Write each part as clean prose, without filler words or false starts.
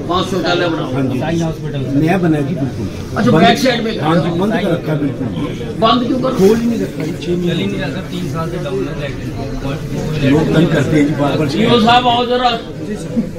वहाँ शौचालय बनाओ नया बनाएगी बिल्कुल। अच्छा बैक साइड में हाँ जी, बंद कर रखा बिल्कुल। बंद क्यों कर? खोल ही नहीं रखा, 6 महीने 3 साल से लोग तंग करते हैं जी बार-बार। सीओ साहब आओ जरा,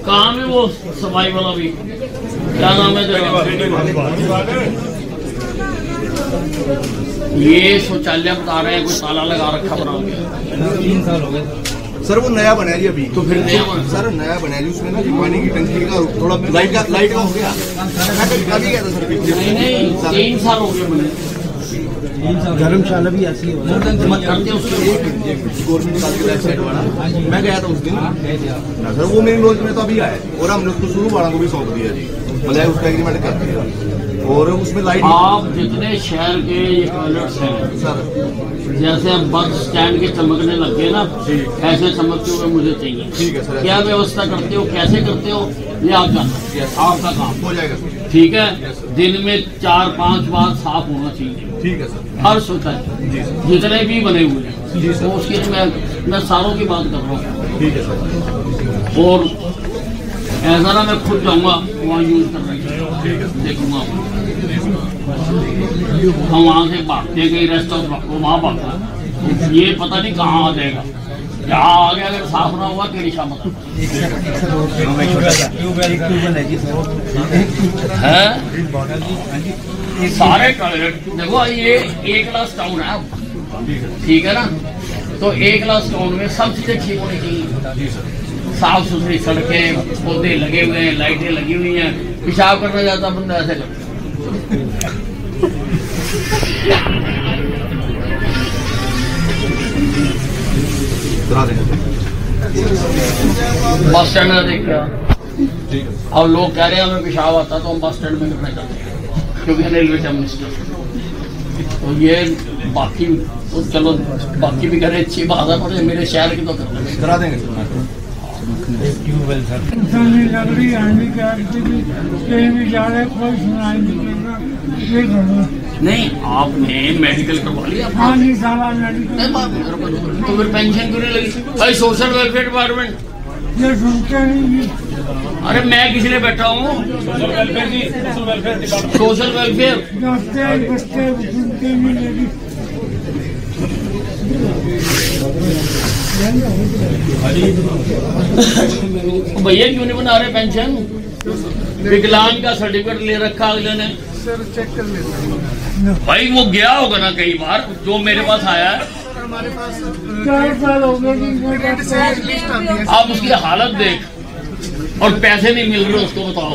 काम है वो सफाई वाला भी, क्या नाम है तेरा? ये शौचालय बता रहे हैं कोई ताला लगा रखा बना के 3 साल हो गए सर। वो नया बनाया जी अभी। तो फिर नया सर नया बनाया जी, उसमें ना जी पानी की टंकी का थोड़ा लाइट का हो गया। अभी गया था सर। नहीं 3 साल हो गए मैंने। धर्मशाला भी ऐसी हो रहा है। गवर्नमेंट निकाल के बैक साइड वाला मैं गया था उस दिन ना सर। वो मेरी नॉलेज में तो अभी आया और हमने उसको शुरू वाला को भी सौंप दिया जी, मतलब उसका एग्रीमेंट कर दिया। और उसमें लाइट आप जितने शहर के ये टॉयलेट्स हैं सर, जैसे बस स्टैंड के चमकने लग गए ना, ऐसे चमकते हुए मुझे चाहिए। ठीक है सर। क्या व्यवस्था करते हो, कैसे करते हो, ये आप जानना, आपका काम हो जाएगा सर। ठीक है। दिन में 4-5 बार साफ होना चाहिए, ठीक है सर। हर शौचालय जितने भी बने हुए हैं। तो उसके मैं सारों की बात कर रहा हूँ। ठीक है सर। और ऐसा ना मैं खुद जाऊंगा वहाँ यूज कर रही देखूंगा, हम वहाँ से भागते गए रेस्टोरेंट को वहाँ भागता, ये पता नहीं कहाँ आ जाएगा। यहाँ आ गया अगर साफ ना हुआ तेरी शामत है। सारे टॉयलेट देखो, ये A क्लास टाउन है, ठीक है ना। तो A क्लास टाउन में सब चीजें ठीक होनी चाहिए, साफ सुथरी सड़कें, पौधे लगे हुए हैं, लाइटें लगी हुई हैं। पेशाब करना चाहता बंदा ऐसे करता। बस स्टैंड में देख क्या अब लोग कह रहे हैं हमें पेशाब आता तो हम बस स्टैंड में करना चाहते हैं, क्योंकि रेलवे मिनिस्टर। तो ये बाकी तो चलो, बाकी भी करें अच्छी बात है, पर मेरे शहर की तो करा देंगे ट्यूबवेल सर। लग रही कहीं भी जा रहे कोई सुनाई नहीं देगा। ये करो नहीं, आपने मेडिकल करवा लिया? हाँ जी सारा मेडिकल। तो फिर पेंशन क्यों नहीं लगी भाई? सोशल वेलफेयर डिपार्टमेंट ये सुनते नहीं। अरे मैं किस लिए बैठा हूँ? सोशल वेलफेयर बचते सुनते नहीं लगी। भैया क्यों नहीं बना रहे पेंशन? विकलांग का सर्टिफिकेट ले रखा अगले ने। सर चेक कर लेते भाई वो गया होगा ना कई बार, जो मेरे पास आया है। हमारे पास 4 साल हो गए। आप उसकी हालत देख और पैसे नहीं मिल रहे उसको, बताओ।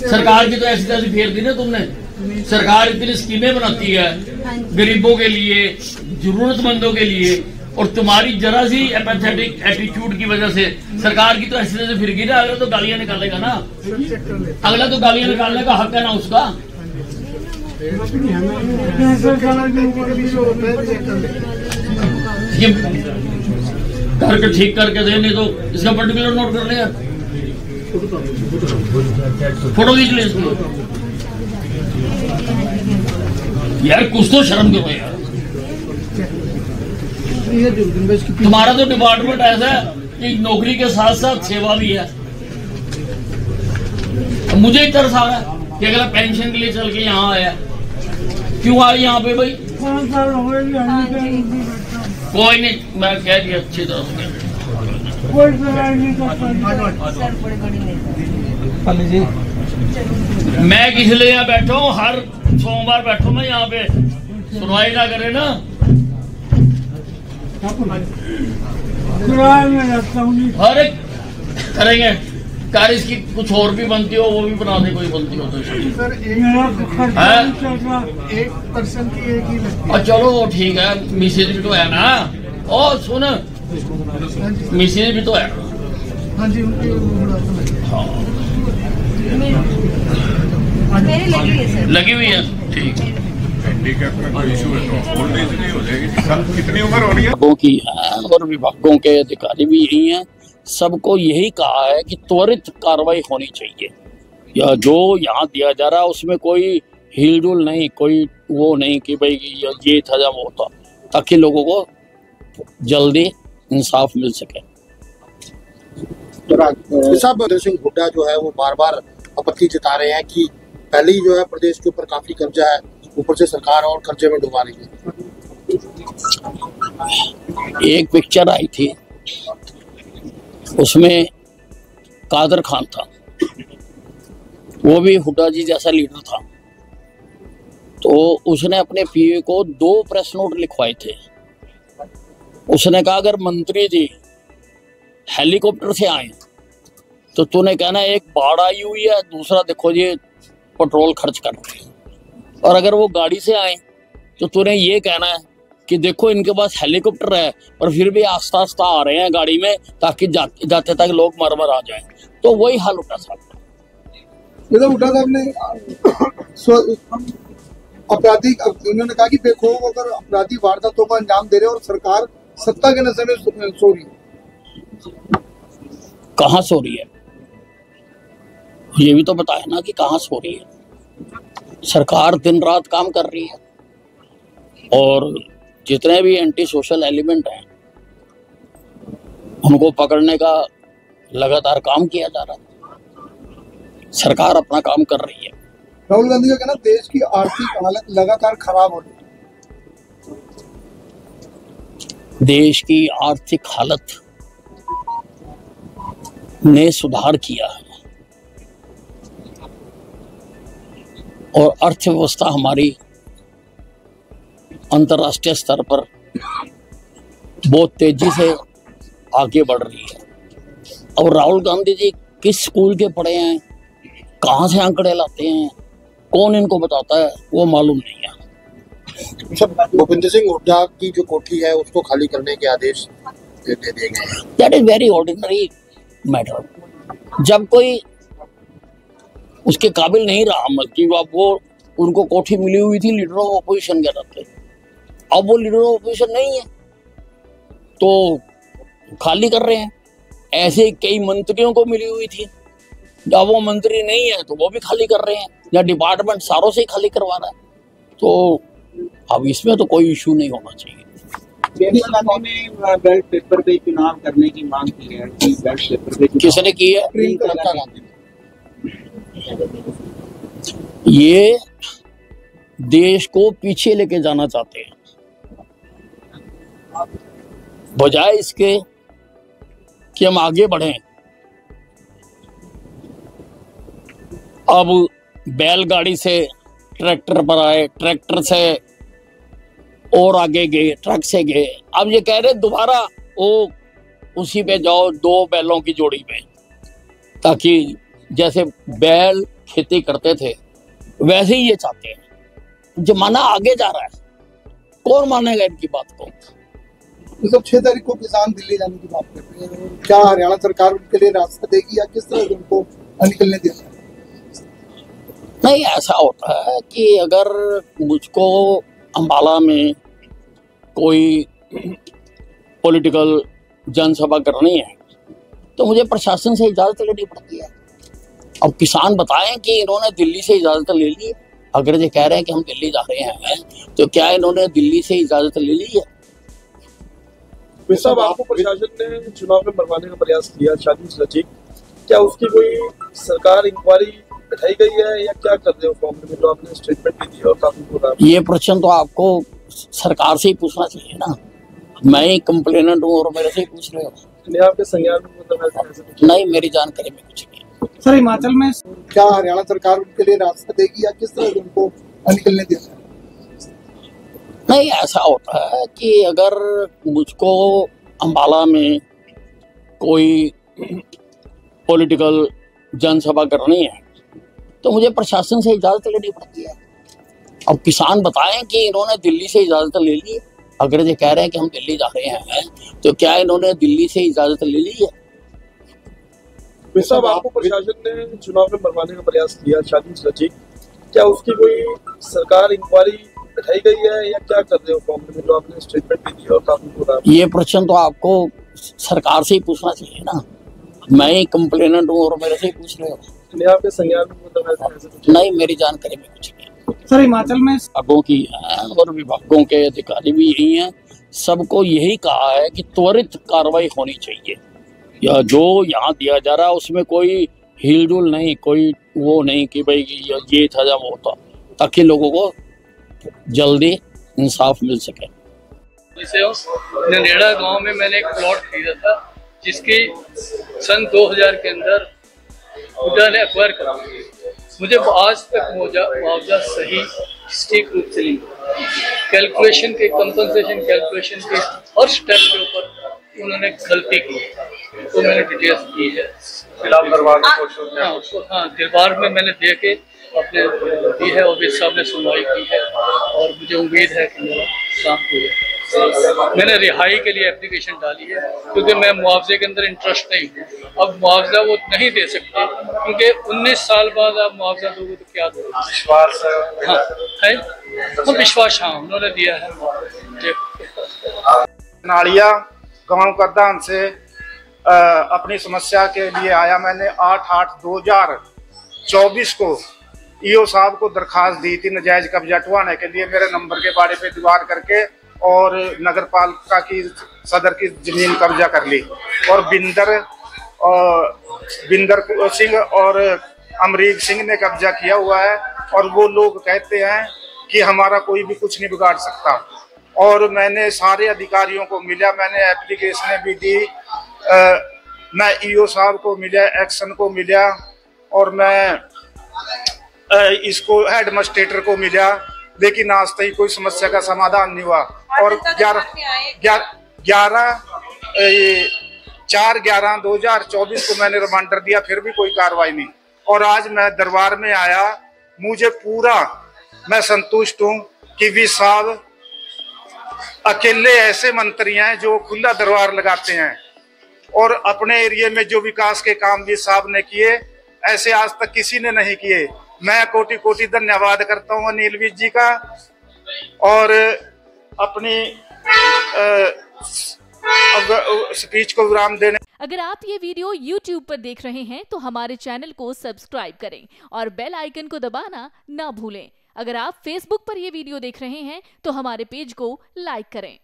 सरकार की तो ऐसी तैसी फेर दी ना तुमने। सरकार इतनी स्कीमें बनाती है गरीबों के लिए, जरूरतमंदों के लिए, और तुम्हारी जरा सी एपैथेटिक एटीट्यूड की वजह से सरकार की तो ऐसी तैसी फिर गई ना। अगला तो गालियां निकालेगा ना, अगला तो गालियां निकालने का हक है ना उसका। ये घर के ठीक करके दे, नहीं तो इसका पर्टिकुलर नोट कर लिया, फोटो खींच ले इसकी। यार कुछ तो शर्म करो यार। तुम्हारा तो डिपार्टमेंट ऐसा है कि नौकरी के साथ साथ सेवा भी है। मुझे ही तरस आ रहा है कि अगर पेंशन के लिए चल के यहाँ आया, क्यों आए यहाँ पे भाई? 5 साल हो गए। कोई नहीं, मैं कह दिया अच्छी तरह से। कोई सुनाई नहीं करता। मैं किस लिए यहाँ बैठा हूँ? हर सोमवार बैठू मैं यहाँ पे, सुनवाई ना करे ना। किराए में रहता हूँ। अरे करेंगे कार, इसकी कुछ और भी बनती हो वो भी बना दे, कोई बनती हो तो। सर मेरा खर्चा 1% की एक ही लगती है। चलो ठीक है, मिसेज भी तो है ना। ओ सुन, मिसेज भी तो है। हाँ जी, उनकी हाँ लगी हुई है, ठीक है। कितनी उम्र हो रही है की है, और विभागों के अधिकारी भी यही हैं। सबको यही कहा है कि त्वरित कार्रवाई होनी चाहिए, या जो यहाँ दिया जा रहा है उसमें कोई हिलडुल नहीं, कोई वो नहीं कि भाई ये था या वो था, ताकि लोगों को जल्दी इंसाफ मिल सके। साहब भूपेंद्र सिंह हुड्डा जो है वो बार बार आपत्ति जता रहे हैं कि पहले ही जो है प्रदेश के ऊपर काफी कर्जा है, ऊपर से सरकार और कर्जे में डुबा रही है। एक पिक्चर आई थी, उसमें कादर खान था, वो भी हुड्डा जी जैसा लीडर था। तो उसने अपने पीए को 2 प्रेस नोट लिखवाए थे। उसने कहा अगर मंत्री जी हेलीकॉप्टर से आए तो तूने कहना एक बाढ़ आई हुई है, दूसरा देखो ये पेट्रोल खर्च कर रहे हैं, और अगर वो गाड़ी से आए तो तूने ये कहना है कि देखो इनके पास हेलीकॉप्टर है और फिर भी आस्ता आस्ता आ रहे हैं गाड़ी में ताकि जाते तक लोग मर आ जाएं। तो वही हाल हुड्डा साहब का। हुड्डा साहब ने आपराधिक, उन्होंने कहा कि बेखौफ अगर अपराधी वारदातों को अंजाम दे रहे और सरकार सत्ता के नशे में सो रही है। कहाँ सो रही है, ये भी तो बताया ना कि कहाँ सो रही है। सरकार दिन रात काम कर रही है और जितने भी एंटी सोशल एलिमेंट हैं उनको पकड़ने का लगातार काम किया जा रहा है। सरकार अपना काम कर रही है। राहुल गांधी का कहना देश की आर्थिक हालत लगातार खराब हो रही है। देश की आर्थिक हालत ने सुधार किया है और अर्थव्यवस्था हमारी अंतर्राष्ट्रीय स्तर पर बहुत तेजी से आगे बढ़ रही है। और राहुल गांधी जी किस स्कूल के पढ़े हैं, कहाँ से आंकड़े लाते हैं, कौन इनको बताता है, वो मालूम नहीं है। भूपेंद्र सिंह हुड्डा की जो कोठी है उसको खाली करने के आदेश दे दिए गए हैं। That is very ordinary matter. जब कोई उसके काबिल नहीं रहा, मतलब अब वो उनको कोठी मिली हुई थी, लीडर ऑफ ऑपोजिशन के नाते, अब वो लीडर ऑफ ऑपोजिशन नहीं है तो खाली कर रहे हैं। ऐसे कई मंत्रियों को मिली हुई थी, जब वो मंत्री नहीं है तो वो भी खाली कर रहे हैं, या डिपार्टमेंट सारों से ही खाली करवा रहा है। तो अब इसमें तो कोई इशू नहीं होना चाहिए। प्रियंका गांधी ने बैलेट पेपर पे चुनाव करने की मांग की है। बैलेट पेपर पे किसने की है? प्रियंका गांधी। ये देश को पीछे लेके जाना चाहते हैं, बजाय इसके कि हम आगे बढ़ें। अब बैलगाड़ी से ट्रैक्टर पर आए, ट्रैक्टर से और आगे गए, ट्रक से गए। अब ये कह रहे दोबारा वो उसी पे जाओ, 2 बैलों की जोड़ी पे, ताकि जैसे बैल खेती करते थे वैसे ही ये चाहते हैं। जमाना आगे जा रहा है, कौन मानेगा इनकी बात को। तो सब 6 तारीख को किसान दिल्ली जाने की बात करते हैं, क्या हरियाणा सरकार उनके लिए रास्ता देगी या किस तरह से उनको निकलने देगा? नहीं, ऐसा होता है कि अगर मुझको अंबाला में कोई पॉलिटिकल जनसभा करनी है तो मुझे प्रशासन से इजाजत लेनी पड़ती है। अब किसान बताएं कि इन्होंने दिल्ली से इजाजत ले ली है। अगर ये कह रहे हैं कि हम दिल्ली जा रहे हैं तो क्या इन्होंने दिल्ली से इजाजत ले ली है? साहब, आपको प्रशासन ने चुनाव में मरवाने का प्रयास किया, शादी रची, क्या उसकी कोई सरकार इंक्वायरी बैठाई गई है या क्या कर रहे हो? फॉर्म में तो आपने स्टेटमेंट भी दी और काफी बोला। ये प्रश्न तो आपको सरकार से ही पूछना चाहिए ना, मैं ही कंप्लेनेंट हूँ और मेरे से ही पूछ रहे हो। आपके संज्ञान में मतलब नहीं, मेरी जानकारी में कुछ नहीं। सर, हिमाचल में क्या हरियाणा सरकार उनके लिए रास्ता देगी या किस तरह से उनको निकलने देगा? नहीं, ऐसा होता है कि अगर मुझको अंबाला में कोई पॉलिटिकल जनसभा करनी है तो मुझे प्रशासन से इजाजत लेनी पड़ती है। अब किसान बताएं कि इन्होंने दिल्ली से इजाजत ले ली है। अगर ये कह रहे हैं कि हम दिल्ली जा रहे हैं तो क्या इन्होंने दिल्ली से इजाजत ले ली है? साहब, आपको प्रशासन ने चुनाव में मरवाने का प्रयास किया, शादी रची, क्या उसकी कोई सरकार इंक्वायरी बैठाई गई है या क्या कर रहे हो? फॉर्म में तो आपने स्टेटमेंट भी दी और काफी बोला। ये प्रश्न तो आपको सरकार से ही पूछना चाहिए ना, मैं ही कंप्लेनेंट हूँ और मेरे से ही पूछ रहे हो। आपके संज्ञान में मतलब नहीं, मेरी जानकारी में कुछ नहीं। सर, हिमाचल में विभागों की है और विभागों के अधिकारी भी यही हैं, सबको यही कहा है कि त्वरित कार्रवाई होनी चाहिए। या जो यहाँ दिया जा रहा है उसमें कोई हिलजुल नहीं, कोई वो नहीं कि भाई ये था या वो था, ताकि लोगों को जल्दी इंसाफ मिल सके। ननेड़ा गांव में मैंने एक प्लॉट खरीदा था जिसकी सन 2000 के अंदर हुड्डा ने एक्वायर करा। मुझे आज तक मुआवजा सही सटीक रूप से नहीं, कैलकुलेशन के कंपनसेशन कैलकुलेशन के हर स्टेप के ऊपर उन्होंने गलती की, तो मैंने डिटेल्स दी है। हाँ, दरबार में मैंने दे के अपने दी है, ऑफिस साहब ने सुनवाई की है और मुझे उम्मीद है कि मेरा काम हुआ। मैंने रिहाई के लिए एप्लीकेशन डाली है क्योंकि मैं मुआवजे के अंदर इंटरेस्ट नहीं हूँ। अब मुआवजा वो नहीं दे सकते क्योंकि 19 साल बाद आप मुआवजा दोगे तो क्या दोगे? विश्वास हाँ है, तो विश्वास हाँ उन्होंने दिया है। नालिया गांव करदान से अपनी समस्या के लिए आया। मैंने 8/8/2024 को ईओ साहब को दरखास्त दी थी नजायज कब्जा हटवाने के लिए, मेरे नंबर के बारे पे दीवार करके, और नगर पालिका की सदर की जमीन कब्जा कर ली और बिंदर सिंह और अमरीक सिंह ने कब्जा किया हुआ है। और वो लोग कहते हैं कि हमारा कोई भी कुछ नहीं बिगाड़ सकता। और मैंने सारे अधिकारियों को मिला, मैंने एप्लीकेशनें भी दी, मैं ईओ साहब को मिला, एक्शन को मिला, और मैं इसको हेड मजिस्ट्रेटर को मिला, लेकिन आज तक कोई समस्या का समाधान नहीं हुआ। और 4/11/2024 को मैंने रिमांडर दिया, फिर भी कोई कार्रवाई नहीं। और आज मैं दरबार में आया, मुझे पूरा मैं संतुष्ट हूँ कि वी साहब अकेले ऐसे मंत्री हैं जो खुला दरबार लगाते हैं, और अपने एरिया में जो विकास के काम भी साहब ने किए ऐसे आज तक किसी ने नहीं किए। मैं कोटि कोटि धन्यवाद करता हूँ अनिल विज जी का, और अपनी स्पीच को विराम देने। अगर आप ये वीडियो YouTube पर देख रहे हैं तो हमारे चैनल को सब्सक्राइब करें और बेल आइकन को दबाना ना भूलें। अगर आप Facebook पर ये वीडियो देख रहे हैं तो हमारे पेज को लाइक करें।